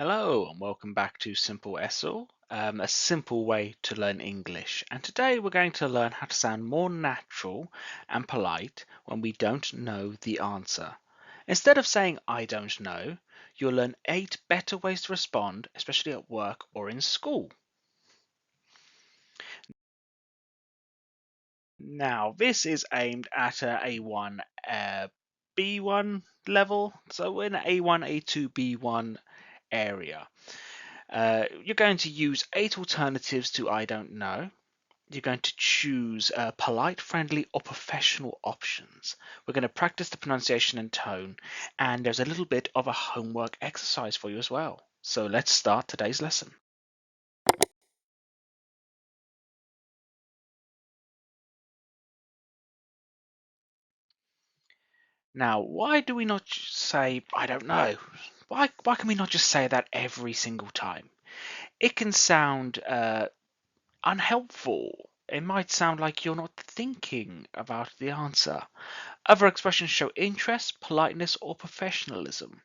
Hello and welcome back to Simple-ESL, a simple way to learn English. And today we're going to learn how to sound more natural and polite when we don't know the answer. Instead of saying I don't know, you'll learn 8 better ways to respond, especially at work or in school. Now, this is aimed at a A1, B1 level, so we're in A1, A2, B1 area. You're going to use 8 alternatives to I don't know. You're going to choose polite, friendly, or professional options. We're going to practice the pronunciation and tone, and there's a little bit of a homework exercise for you as well. So let's start today's lesson. Now, why do we not say I don't know? Why can we not just say that every single time? It can sound unhelpful. It might sound like you're not thinking about the answer. Other expressions show interest, politeness, or professionalism.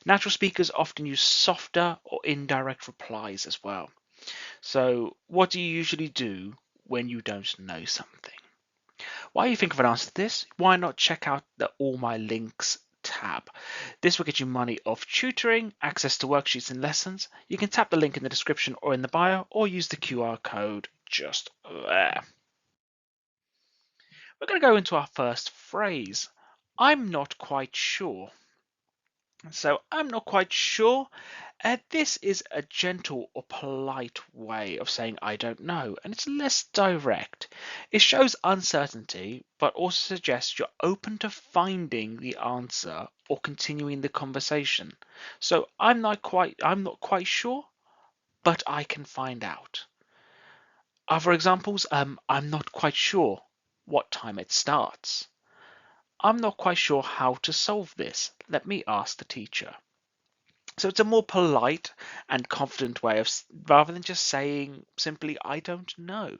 Natural speakers often use softer or indirect replies as well. So, what do you usually do when you don't know something? While you think of an answer to this, why not check out the All My Links tab? This will get you money off tutoring, access to worksheets and lessons. You can tap the link in the description or in the bio, or use the QR code just there. We're going to go into our first phrase. I'm not quite sure. So I'm not quite sure. This is a gentle or polite way of saying I don't know, and it's less direct. It shows uncertainty, but also suggests you're open to finding the answer or continuing the conversation. So I'm not quite sure, but I can find out. Other examples, I'm not quite sure what time it starts. I'm not quite sure how to solve this. Let me ask the teacher. So it's a more polite and confident way of, rather than just saying simply, I don't know.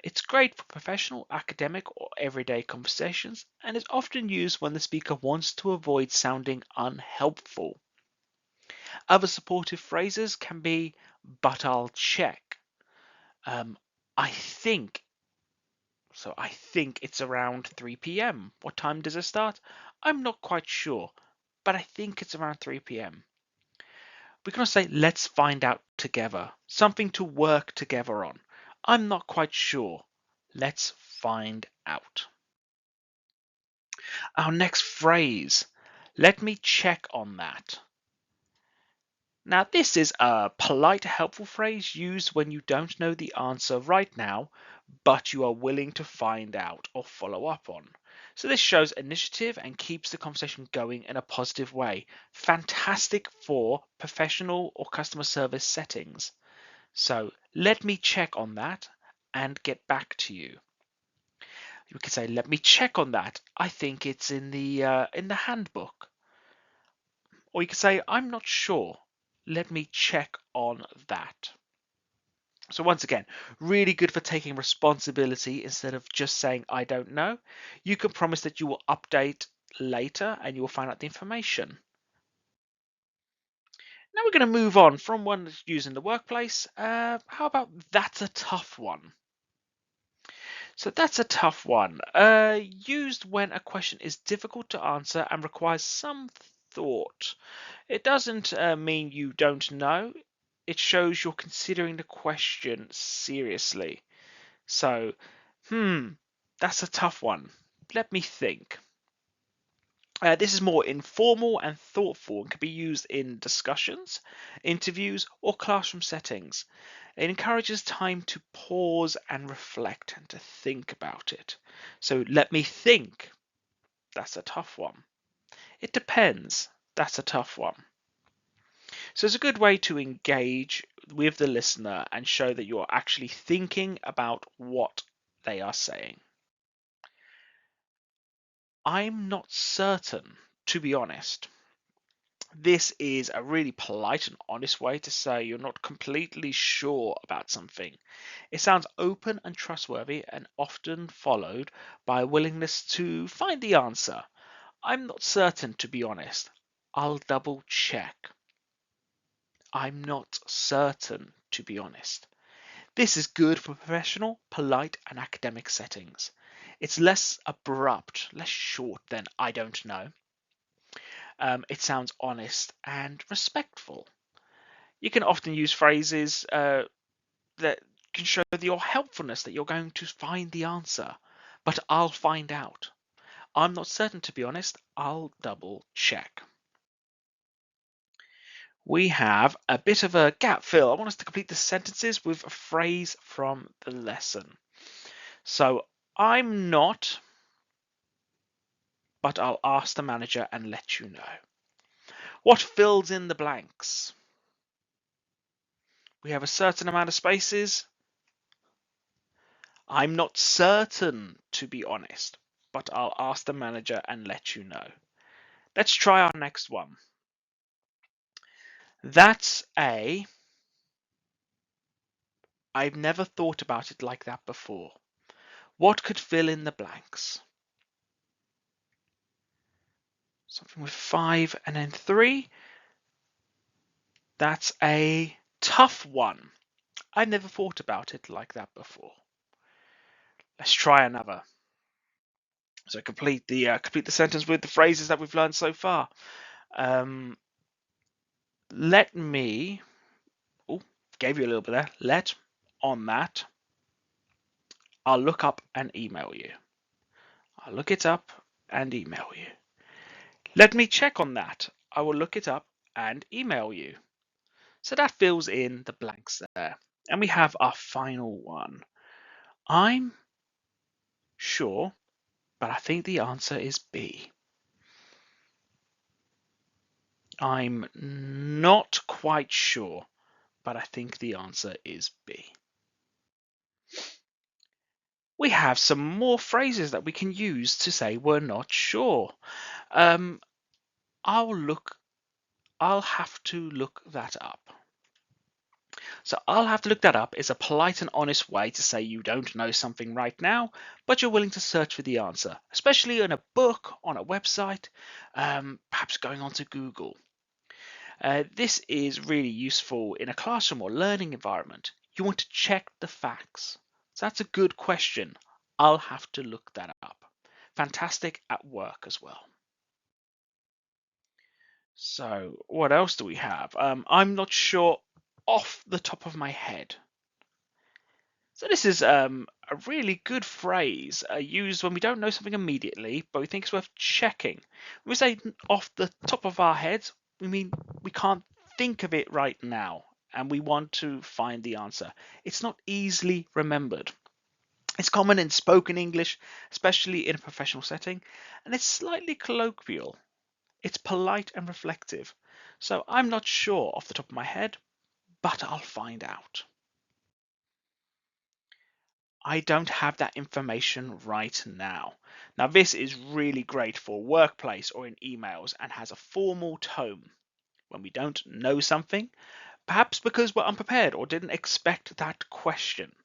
It's great for professional, academic, or everyday conversations, and is often used when the speaker wants to avoid sounding unhelpful. Other supportive phrases can be, but I'll check. Um, I think, so I think it's around 3 p.m. What time does it start? I'm not quite sure, but I think it's around 3 p.m. We can also say, let's find out together. Something to work together on. I'm not quite sure. Let's find out. Our next phrase, let me check on that. Now, this is a polite, helpful phrase used when you don't know the answer right now, but you are willing to find out or follow up on. So this shows initiative and keeps the conversation going in a positive way. Fantastic for professional or customer service settings. So let me check on that and get back to you. You could say, let me check on that. I think it's in the handbook. Or you could say, I'm not sure. Let me check on that. So once again, really good for taking responsibility instead of just saying, I don't know. You can promise that you will update later and you will find out the information. Now we're going to move on from one that's used in the workplace. How about that's a tough one? So that's a tough one. Used when a question is difficult to answer and requires some thought. It doesn't mean you don't know. It shows you're considering the question seriously. So, that's a tough one. Let me think. This is more informal and thoughtful and can be used in discussions, interviews, or classroom settings. It encourages time to pause and reflect and to think about it. So let me think. That's a tough one. It depends. That's a tough one. So it's a good way to engage with the listener and show that you're actually thinking about what they are saying. I'm not certain, to be honest. This is a really polite and honest way to say you're not completely sure about something. It sounds open and trustworthy and often followed by a willingness to find the answer. I'm not certain, to be honest. I'll double check. I'm not certain, to be honest. This is good for professional, polite, and academic settings. It's less abrupt, less short than I don't know. It sounds honest and respectful. You can often use phrases that can show your helpfulness, that you're going to find the answer, but I'll find out. I'm not certain, to be honest. I'll double check. We have a bit of a gap fill. I want us to complete the sentences with a phrase from the lesson. So, I'm not, but I'll ask the manager and let you know. What fills in the blanks? We have a certain amount of spaces. I'm not certain, to be honest, but I'll ask the manager and let you know. Let's try our next one. That's a I've never thought about it like that before. What could fill in the blanks? Something with 5 and then 3. That's a tough one. I never thought about it like that before. Let's try another. So complete the sentence with the phrases that we've learned so far. Um, let me. Oh, gave you a little bit there. Let on that. I'll look up and email you. I'll look it up and email you. Let me check on that. I will look it up and email you. So that fills in the blanks there. And we have our final one. I'm sure, but I think the answer is B. I'm not quite sure, but I think the answer is B. We have some more phrases that we can use to say we're not sure. Um, I'll have to look that up. So I'll have to look that up is a polite and honest way to say you don't know something right now, but you're willing to search for the answer, especially in a book, on a website, perhaps going on to Google. This is really useful in a classroom or learning environment. You want to check the facts. So that's a good question. I'll have to look that up. Fantastic at work as well. So what else do we have? I'm not sure off the top of my head. So this is a really good phrase used when we don't know something immediately, but we think it's worth checking. When we say off the top of our heads, we mean we can't think of it right now, and we want to find the answer. It's not easily remembered. It's common in spoken English, especially in a professional setting, and it's slightly colloquial. It's polite and reflective. So I'm not sure off the top of my head, but I'll find out. I don't have that information right now. Now, this is really great for workplace or in emails and has a formal tone. When we don't know something, perhaps because we're unprepared or didn't expect that question.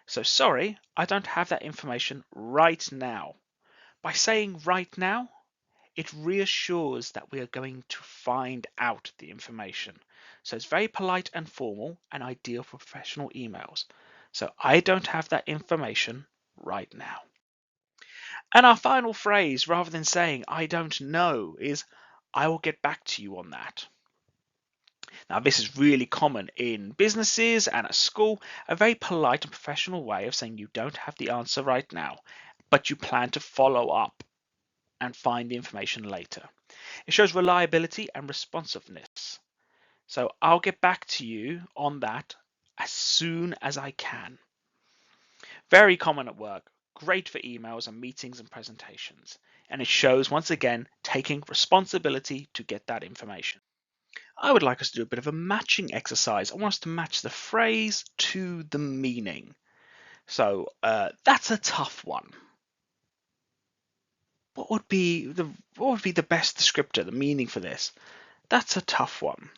So, sorry, I don't have that information right now. By saying right now, it reassures that we are going to find out the information. So it's very polite and formal and ideal for professional emails. So I don't have that information right now. And our final phrase, rather than saying I don't know, is I will get back to you on that. Now, this is really common in businesses and at school, a very polite and professional way of saying you don't have the answer right now, but you plan to follow up and find the information later. It shows reliability and responsiveness. So I'll get back to you on that as soon as I can. Very common at work, great for emails and meetings and presentations. And it shows, once again, taking responsibility to get that information. I would like us to do a bit of a matching exercise. I want us to match the phrase to the meaning. So that's a tough one. What would be the best descriptor, the meaning for this? That's a tough one.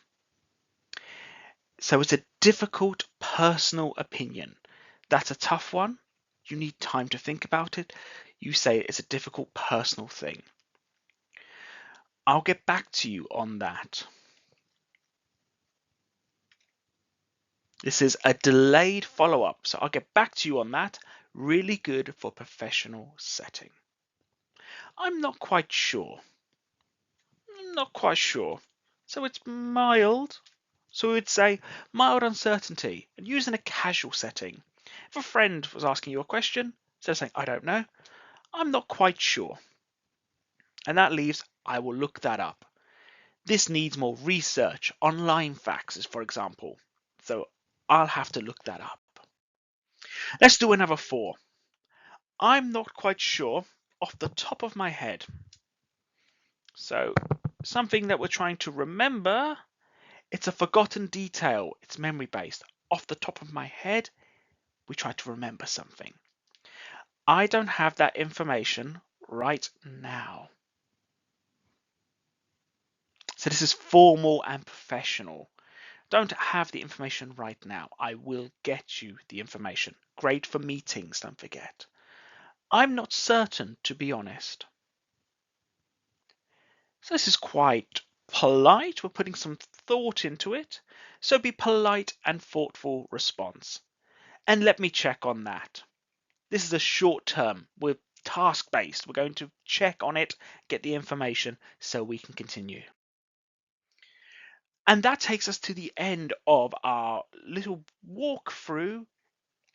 So it's a difficult personal opinion. That's a tough one. You need time to think about it. You say it's a difficult personal thing. I'll get back to you on that. This is a delayed follow-up, so I'll get back to you on that. Really good for professional setting. I'm not quite sure. I'm not quite sure. So it's mild. So we would say mild uncertainty and use in a casual setting. If a friend was asking you a question, instead of saying, I don't know, I'm not quite sure. And that leaves, I will look that up. This needs more research, online facts, for example. So I'll have to look that up. Let's do another 4. I'm not quite sure off the top of my head. So something that we're trying to remember, it's a forgotten detail. It's memory based. Off the top of my head, we try to remember something. I don't have that information right now. So this is formal and professional. Don't have the information right now. I will get you the information. Great for meetings, don't forget. I'm not certain, to be honest. So this is quite polite. We're putting some thought into it. So be polite and thoughtful response. And let me check on that. This is a short term. We're task based. We're going to check on it, get the information so we can continue. And that takes us to the end of our little walk through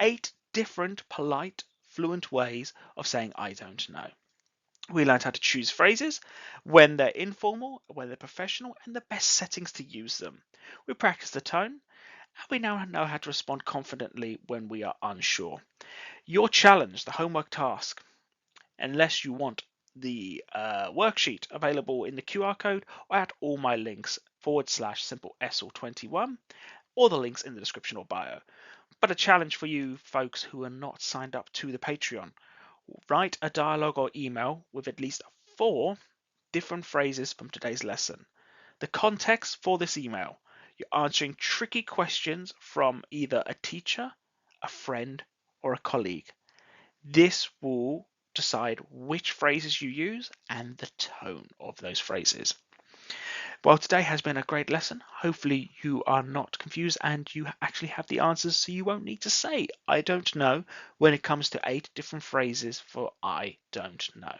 8 different polite, fluent ways of saying I don't know. We learned how to choose phrases, when they're informal, when they're professional, and the best settings to use them. We practiced the tone, and we now know how to respond confidently when we are unsure. Your challenge, the homework task, unless you want the worksheet available in the QR code or at all my links /simple-ESL21 or the links in the description or bio. But a challenge for you folks who are not signed up to the Patreon. Write a dialogue or email with at least 4 different phrases from today's lesson. The context for this email: you're answering tricky questions from either a teacher, a friend, or a colleague. This will decide which phrases you use and the tone of those phrases. Well, today has been a great lesson. Hopefully you are not confused and you actually have the answers, so you won't need to say I don't know when it comes to 8 different phrases for I don't know.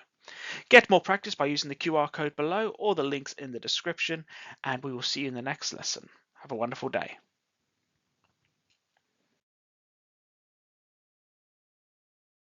Get more practice by using the QR code below or the links in the description, and we will see you in the next lesson. Have a wonderful day.